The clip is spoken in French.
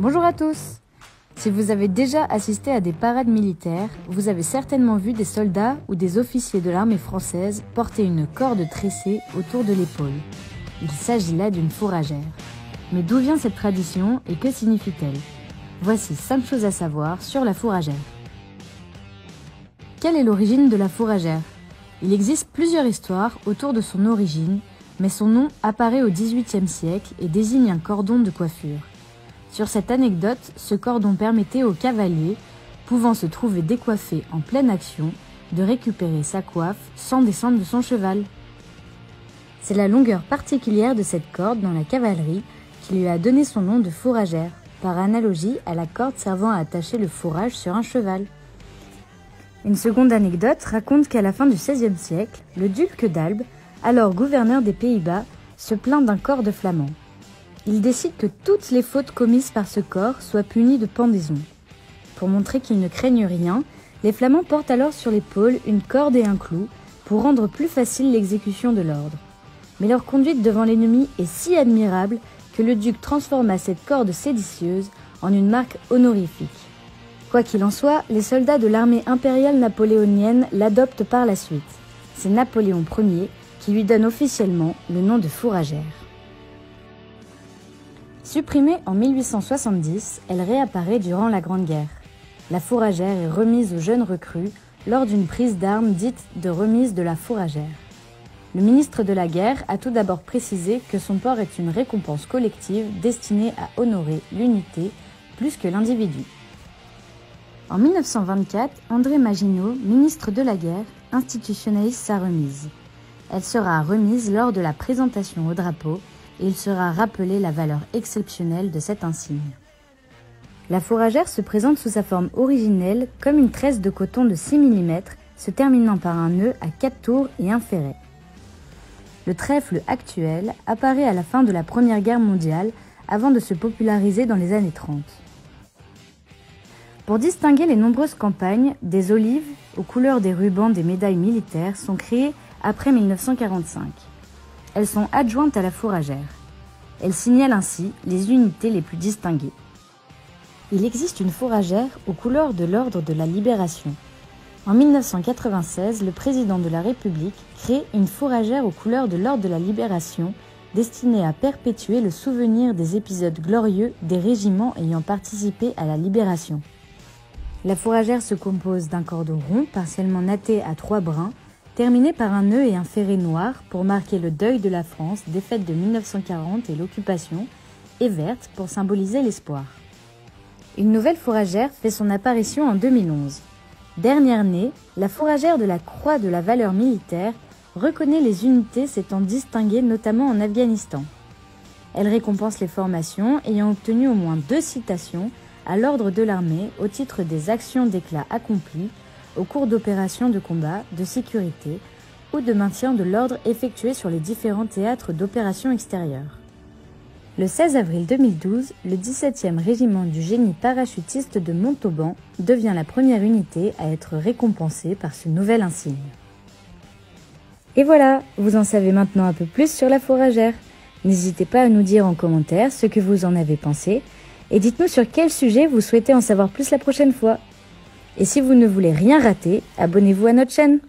Bonjour à tous! Si vous avez déjà assisté à des parades militaires, vous avez certainement vu des soldats ou des officiers de l'armée française porter une corde tressée autour de l'épaule. Il s'agit là d'une fourragère. Mais d'où vient cette tradition et que signifie-t-elle? Voici 5 choses à savoir sur la fourragère. Quelle est l'origine de la fourragère? Il existe plusieurs histoires autour de son origine, mais son nom apparaît au XVIIIe siècle et désigne un cordon de coiffure. Sur cette anecdote, ce cordon permettait aux cavaliers, pouvant se trouver décoiffés en pleine action, de récupérer sa coiffe sans descendre de son cheval. C'est la longueur particulière de cette corde dans la cavalerie qui lui a donné son nom de fourragère, par analogie à la corde servant à attacher le fourrage sur un cheval. Une seconde anecdote raconte qu'à la fin du XVIe siècle, le duc d'Albe, alors gouverneur des Pays-Bas, se plaint d'un corps de flamand. Il décide que toutes les fautes commises par ce corps soient punies de pendaison. Pour montrer qu'ils ne craignent rien, les Flamands portent alors sur l'épaule une corde et un clou pour rendre plus facile l'exécution de l'ordre. Mais leur conduite devant l'ennemi est si admirable que le duc transforma cette corde séditieuse en une marque honorifique. Quoi qu'il en soit, les soldats de l'armée impériale napoléonienne l'adoptent par la suite. C'est Napoléon Ier qui lui donne officiellement le nom de fourragère. Supprimée en 1870, elle réapparaît durant la Grande Guerre. La fourragère est remise aux jeunes recrues lors d'une prise d'armes dite de remise de la fourragère. Le ministre de la Guerre a tout d'abord précisé que son port est une récompense collective destinée à honorer l'unité plus que l'individu. En 1924, André Maginot, ministre de la Guerre, institutionnalise sa remise. Elle sera remise lors de la présentation au drapeau et il sera rappelé la valeur exceptionnelle de cet insigne. La fourragère se présente sous sa forme originelle comme une tresse de coton de 6 mm se terminant par un nœud à 4 tours et un ferret. Le trèfle actuel apparaît à la fin de la Première Guerre mondiale avant de se populariser dans les années 30. Pour distinguer les nombreuses campagnes, des olives aux couleurs des rubans des médailles militaires sont créées après 1945. Elles sont adjointes à la fourragère. Elles signalent ainsi les unités les plus distinguées. Il existe une fourragère aux couleurs de l'Ordre de la Libération. En 1996, le président de la République crée une fourragère aux couleurs de l'Ordre de la Libération destinée à perpétuer le souvenir des épisodes glorieux des régiments ayant participé à la libération. La fourragère se compose d'un cordon rond partiellement natté à 3 brins, terminé par un nœud et un ferret noir pour marquer le deuil de la France, défaite de 1940 et l'occupation, et verte pour symboliser l'espoir. Une nouvelle fourragère fait son apparition en 2011. Dernière née, la fourragère de la Croix de la valeur militaire reconnaît les unités s'étant distinguées notamment en Afghanistan. Elle récompense les formations ayant obtenu au moins 2 citations à l'ordre de l'armée au titre des actions d'éclat accomplies au cours d'opérations de combat, de sécurité ou de maintien de l'ordre effectués sur les différents théâtres d'opérations extérieures. Le 16 avril 2012, le 17e régiment du génie parachutiste de Montauban devient la première unité à être récompensée par ce nouvel insigne. Et voilà, vous en savez maintenant un peu plus sur la fourragère. N'hésitez pas à nous dire en commentaire ce que vous en avez pensé et dites-nous sur quel sujet vous souhaitez en savoir plus la prochaine fois. Et si vous ne voulez rien rater, abonnez-vous à notre chaîne.